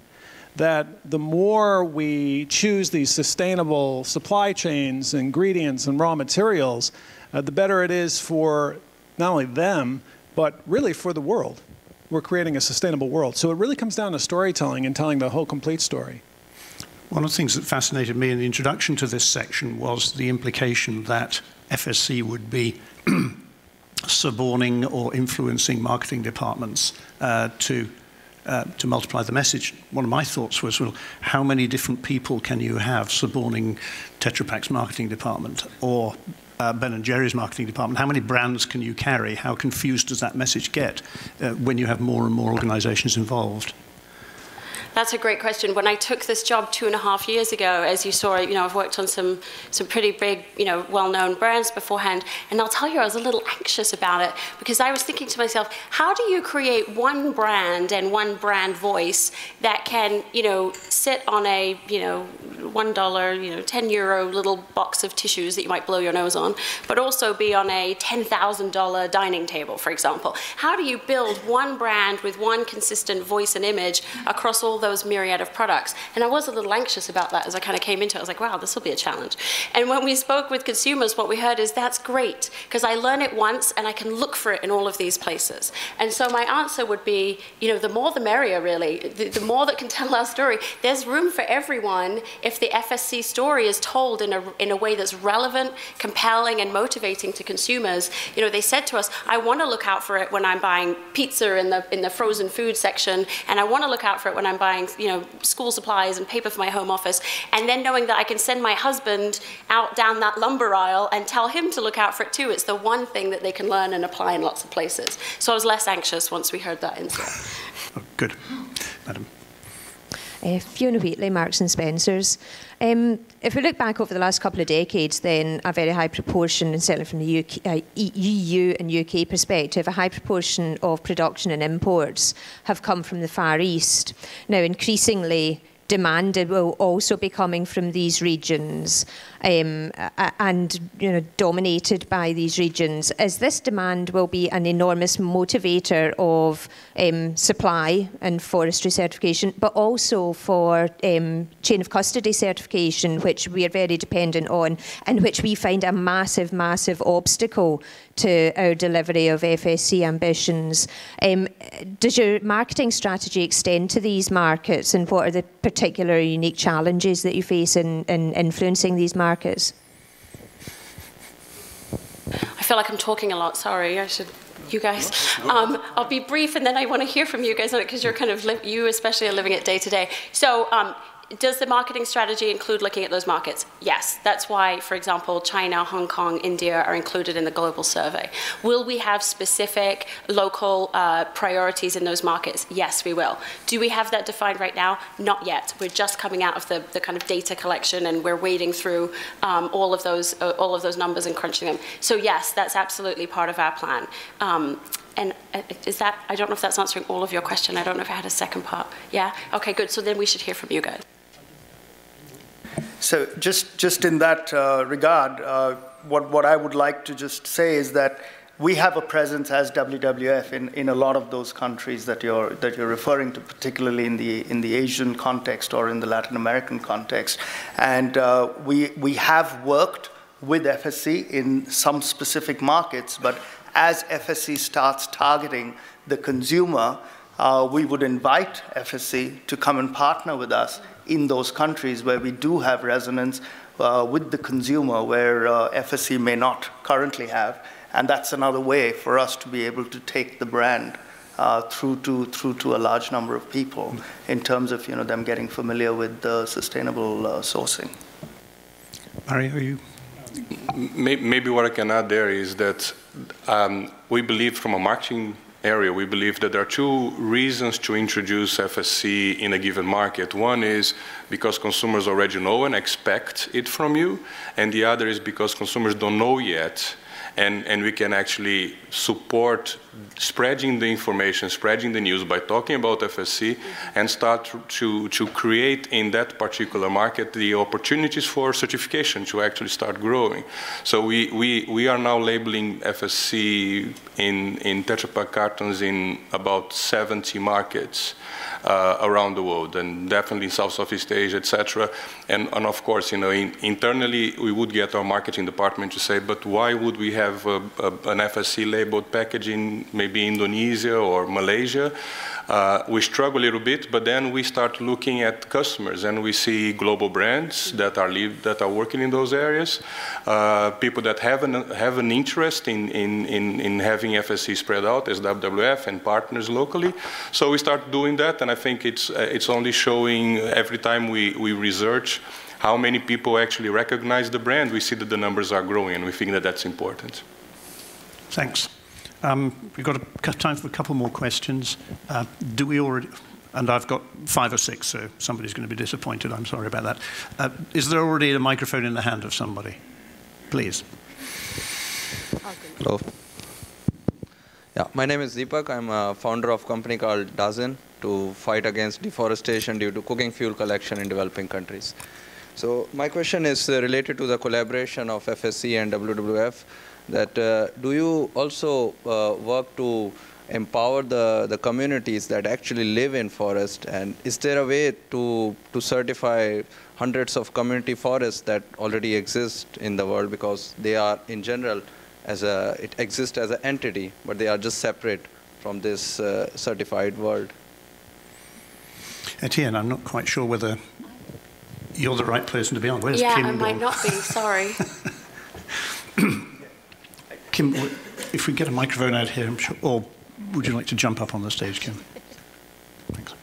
that the more we choose these sustainable supply chains, ingredients, and raw materials, the better it is for not only them, but really for the world. We're creating a sustainable world. So it really comes down to storytelling and telling the whole complete story. One of the things that fascinated me in the introduction to this section was the implication that FSC would be suborning or influencing marketing departments to multiply the message. One of my thoughts was, well, how many different people can you have suborning Tetra Pak's marketing department or Ben & Jerry's marketing department? How many brands can you carry? How confused does that message get when you have more and more organizations involved? That's a great question. When I took this job 2.5 years ago, as you saw, I've worked on some pretty big, well-known brands beforehand, and I'll tell you, I was a little anxious about it because I was thinking to myself, how do you create one brand and one brand voice that can, sit on a, $1, 10 euro little box of tissues that you might blow your nose on, but also be on a $10,000 dining table, for example? How do you build one brand with one consistent voice and image across all those myriad of products? And I was a little anxious about that as I kind of came into it. I was like, wow, this will be a challenge. And when we spoke with consumers, what we heard is that's great because I learn it once and I can look for it in all of these places. And so my answer would be, the more the merrier, really. The more that can tell our story. There's room for everyone if the FSC story is told in a way that's relevant, compelling, and motivating to consumers. They said to us, I want to look out for it when I'm buying pizza in the frozen food section, and I want to look out for it when I'm buying school supplies and paper for my home office, and then knowing that I can send my husband out down that lumber aisle and tell him to look out for it too. It's the one thing that they can learn and apply in lots of places. So I was less anxious once we heard that insight. Oh, good. Madam. Fiona Wheatley, Marks and Spencer's. If we look back over the last couple of decades, then a very high proportion, and certainly from the EU and UK perspective, a high proportion of production and imports have come from the Far East. Now, increasingly, demand will also be coming from these regions and dominated by these regions, as this demand will be an enormous motivator of supply and forestry certification, but also for chain of custody certification, which we are very dependent on and which we find a massive, massive obstacle to our delivery of FSC ambitions. Does your marketing strategy extend to these markets, and what are the particular unique challenges that you face in influencing these markets? I feel like I'm talking a lot. Sorry, you guys. I'll be brief, and then I want to hear from you guys on it because you're kind of you especially are living it day to day. So. Does the marketing strategy include looking at those markets? Yes. That's why, for example, China, Hong Kong, India are included in the global survey. Will we have specific local priorities in those markets? Yes, we will. Do we have that defined right now? Not yet. We're just coming out of the kind of data collection, and we're wading through all of those numbers and crunching them. So yes, that's absolutely part of our plan. And is that, I don't know if that's answering all of your question. I don't know if I had a second part. Yeah? Okay, good. So then we should hear from you guys. So just in that regard, what I would like to just say is that we have a presence as WWF in a lot of those countries that you're referring to, particularly in the Asian context or in the Latin American context. And we have worked with FSC in some specific markets, but as FSC starts targeting the consumer, we would invite FSC to come and partner with us in those countries where we do have resonance with the consumer, where FSC may not currently have. And that's another way for us to be able to take the brand through to a large number of people in terms of them getting familiar with the sustainable sourcing. Abreu, are you? Maybe what I can add there is that we believe from a marketing area, we believe that there are two reasons to introduce FSC in a given market. One is because consumers already know and expect it from you, and the other is because consumers don't know yet, and we can actually support spreading the information, spreading the news by talking about FSC, and start to create in that particular market the opportunities for certification to actually start growing. So we are now labeling FSC in Tetra Pak cartons in about 70 markets around the world, and definitely in Southeast Asia, etc. And of course, internally we would get our marketing department to say, but why would we have an FSC labeled package in maybe Indonesia or Malaysia? We struggle a little bit, but then we start looking at customers, and we see global brands that are working in those areas, people that have an interest in having FSC spread out as WWF and partners locally. So we start doing that, and I think it's only showing every time we research how many people actually recognize the brand. We see that the numbers are growing, and we think that that's important. Thanks. We've got time for a couple more questions. Do we already, and I've got 5 or 6, so somebody's going to be disappointed. I'm sorry about that. Is there already a microphone in the hand of somebody? Please. Hello. Yeah, my name is Deepak. I'm a founder of a company called Dazen to fight against deforestation due to cooking fuel collection in developing countries. So my question is related to the collaboration of FSC and WWF. That do you also work to empower the communities that actually live in forest, and is there a way to certify hundreds of community forests that already exist in the world, because they are in general it exists as an entity, but they are just separate from this certified world? Etienne, I'm not quite sure whether you're the right person to be on. Where's yeah, Kim I might gone? not be, sorry. Kim, if we get a microphone out here, I'm sure, or would you like to jump up on the stage, Kim? Thanks.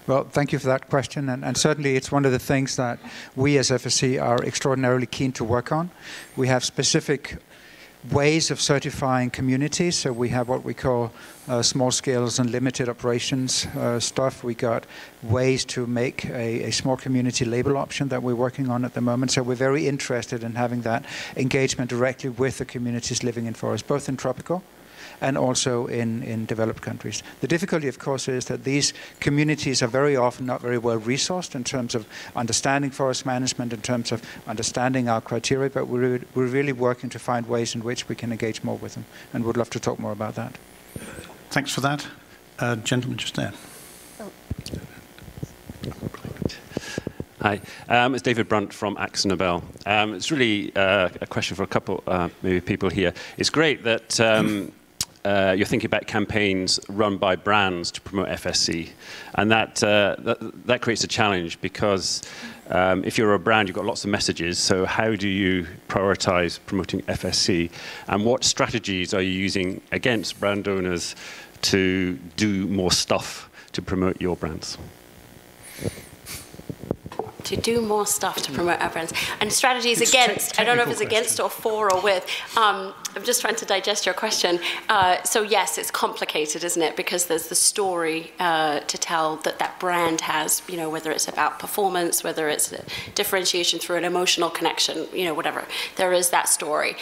Well, thank you for that question, and certainly it's one of the things that we as FSC are extraordinarily keen to work on. We have specific ways of certifying communities, so we have what we call small scales and limited operations stuff. We got ways to make a small community label option that we're working on at the moment, so we're very interested in having that engagement directly with the communities living in forests, both in tropical and also in developed countries. The difficulty, of course, is that these communities are very often not very well resourced in terms of understanding forest management, in terms of understanding our criteria, but we're really working to find ways in which we can engage more with them, and would love to talk more about that. Thanks for that. Gentleman just there. Hi, it's David Brunt from Axon Nobel. It's really a question for a couple maybe people here. It's great that you're thinking about campaigns run by brands to promote FSC, and that creates a challenge, because if you're a brand, you've got lots of messages, so how do you prioritize promoting FSC, and what strategies are you using against brand owners to do more stuff to promote your brands? To do more stuff to promote our brands. And strategies against, I don't know if it's against or for or with. I'm just trying to digest your question. So yes, it's complicated, isn't it? Because there's the story to tell that brand has, whether it's about performance, whether it's a differentiation through an emotional connection, whatever. There is that story.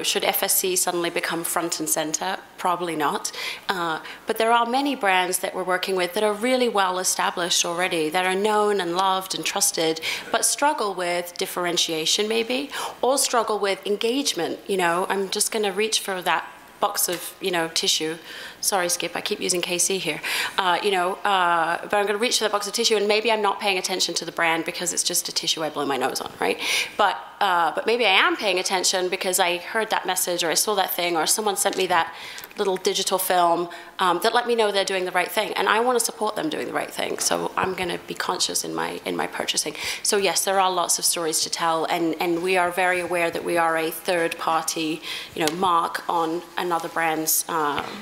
Should FSC suddenly become front and center? Probably not. But there are many brands that we're working with that are really well established already, that are known and loved and trusted, but struggle with differentiation maybe, or struggle with engagement. I'm just going to reach for that box of tissue. Sorry, Skip, I keep using KC here. But I'm going to reach for that box of tissue, and maybe I'm not paying attention to the brand because it's just a tissue I blow my nose on, right? But but maybe I am paying attention because I heard that message or I saw that thing or someone sent me that little digital film that let me know they're doing the right thing. And I want to support them doing the right thing. So I'm going to be conscious in my purchasing. So yes, there are lots of stories to tell. And we are very aware that we are a third party, mark on another brand's,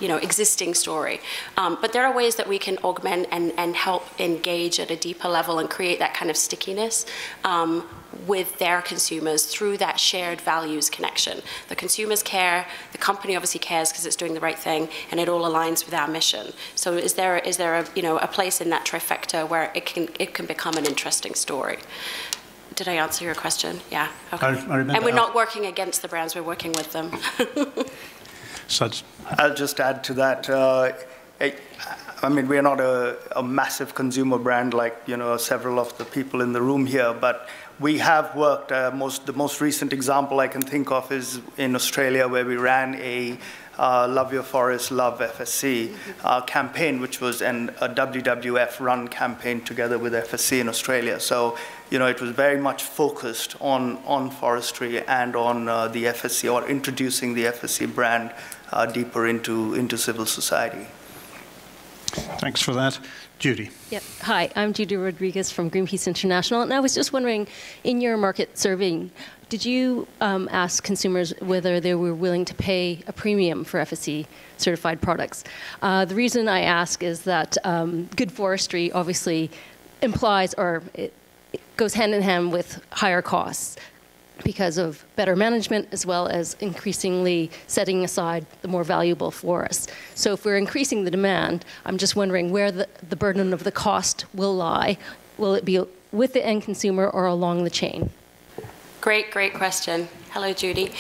existing story. But there are ways that we can augment and help engage at a deeper level and create that kind of stickiness with their consumers through that shared values connection. The consumers care, the company obviously cares because it's doing the right thing, and it all aligns with our mission. So is there a place in that trifecta where it can become an interesting story? Did I answer your question? Yeah. Okay. I remember. And we're not working against the brands; we're working with them. Suds. I'll just add to that. I mean, we're not a massive consumer brand like several of the people in the room here, but we have worked. The most recent example I can think of is in Australia, where we ran a Love Your Forest, Love FSC campaign, which was a WWF run campaign together with FSC in Australia. So, it was very much focused on forestry and on the FSC, or introducing the FSC brand deeper into civil society. Thanks for that. Judy. Yep. Hi, I'm Judy Rodriguez from Greenpeace International, and I was just wondering, in your market surveying, did you ask consumers whether they were willing to pay a premium for FSC certified products? The reason I ask is that good forestry obviously implies, or it goes hand in hand with higher costs because of better management, as well as increasingly setting aside the more valuable forests. So if we're increasing the demand, I'm just wondering where the burden of the cost will lie. Will it be with the end consumer or along the chain? Great question. Hello, Judy.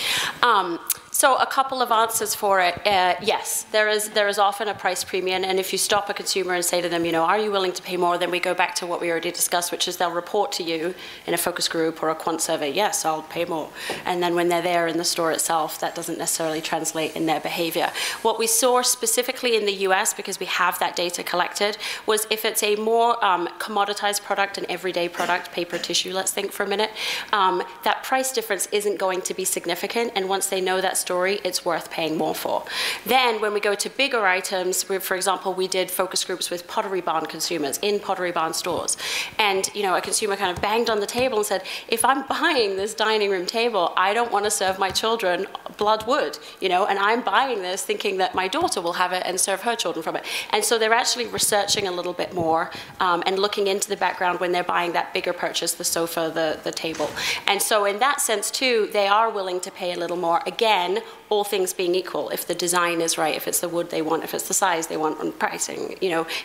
So a couple of answers for it. Yes, there is often a price premium, and if you stop a consumer and say to them, are you willing to pay more, then we go back to what we already discussed, which is they'll report to you in a focus group or a quant survey, yes, I'll pay more. And then when they're there in the store itself, that doesn't necessarily translate in their behavior. What we saw specifically in the US, because we have that data collected, was if it's a more commoditized product, an everyday product, paper, tissue, let's think for a minute, that price difference isn't going to be significant, and once they know that story, it's worth paying more for. Then when we go to bigger items, for example, we did focus groups with Pottery Barn consumers in Pottery Barn stores. And a consumer kind of banged on the table and said, if I'm buying this dining room table, I don't want to serve my children blood wood, and I'm buying this thinking that my daughter will have it and serve her children from it. And so they're actually researching a little bit more and looking into the background when they're buying that bigger purchase, the sofa, the table. And so in that sense too, they are willing to pay a little more. Again, all things being equal, if the design is right, if it's the wood they want, if it's the size they want, and pricing,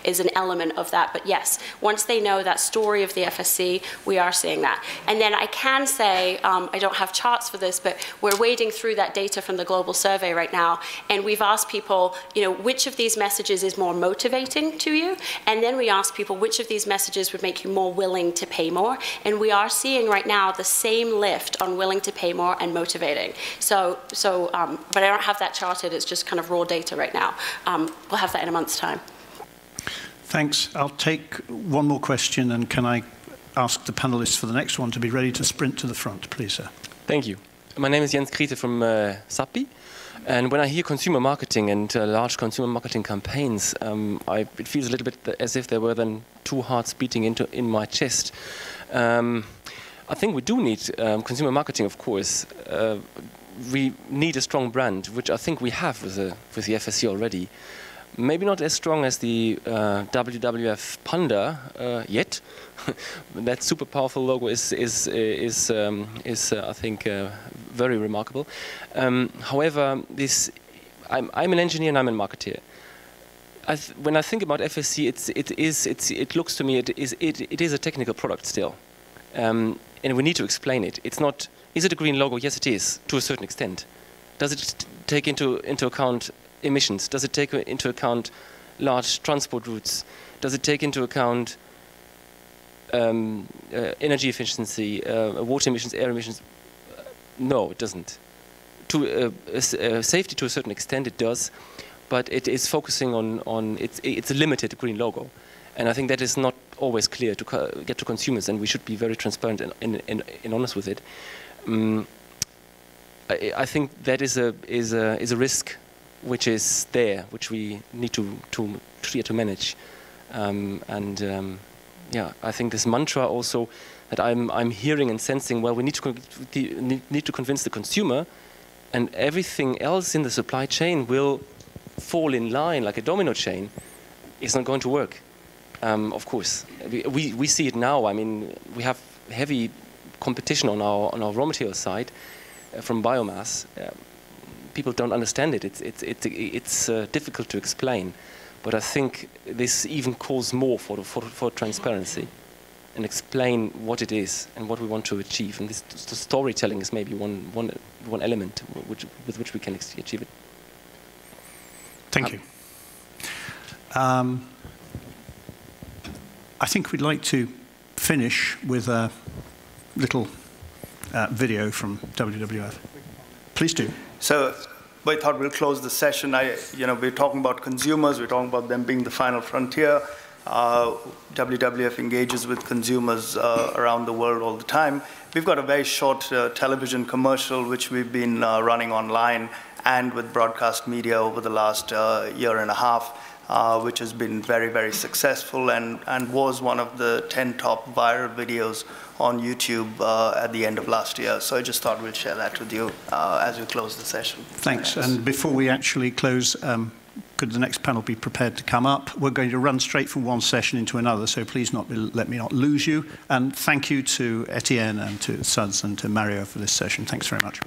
is an element of that. But yes, once they know that story of the FSC, we are seeing that. And then I can say, I don't have charts for this, but we're wading through that data from the global survey right now, and we've asked people, which of these messages is more motivating to you? And then we asked people, which of these messages would make you more willing to pay more? And we are seeing right now the same lift on willing to pay more and motivating. But I don't have that charted. It's just kind of raw data right now. We'll have that in a month's time. Thanks. I'll take one more question, and can I ask the panelists for the next one to be ready to sprint to the front, please, sir? Thank you. My name is Jens Kriete from SAPI. And when I hear consumer marketing and large consumer marketing campaigns, it feels a little bit as if there were then two hearts beating in my chest. I think we do need consumer marketing, of course. We need a strong brand, which I think we have with the FSC already. Maybe not as strong as the WWF Panda yet. That super powerful logo is I think very remarkable. However, I'm an engineer and I'm a marketeer. When I think about FSC, it looks to me it is a technical product still, and we need to explain it. It's not. Is it a green logo? Yes, it is, to a certain extent. Does it take into account emissions? Does it take into account large transport routes? Does it take into account energy efficiency, water emissions, air emissions? No, it doesn't. To safety, to a certain extent, it does, but it is focusing on it's a limited green logo. And I think that is not always clear to get to consumers, and we should be very transparent and honest with it. I think that is a risk which is there, which we need to manage. Yeah, I think this mantra also that I'm hearing and sensing. Well, we need to convince the consumer, and everything else in the supply chain will fall in line like a domino chain. It's not going to work. Of course, we see it now. I mean, we have heavy competition on our raw material side from biomass. People don't understand it. It's difficult to explain. But I think this even calls more for transparency and explain what it is and what we want to achieve. And the storytelling is maybe one element with which we can achieve it. Thank you. I think we'd like to finish with a little video from WWF. Please do. So I thought we'll close the session. We're talking about consumers. We're talking about them being the final frontier. WWF engages with consumers around the world all the time. We've got a very short television commercial which we've been running online and with broadcast media over the last year and a half, which has been very, very successful and was one of the 10 top viral videos on YouTube at the end of last year. So I just thought we'll share that with you as we close the session. Thanks. And before we actually close, could the next panel be prepared to come up? We're going to run straight from one session into another, so please let me not lose you. And thank you to Etienne and to Suds and to Mario for this session. Thanks very much.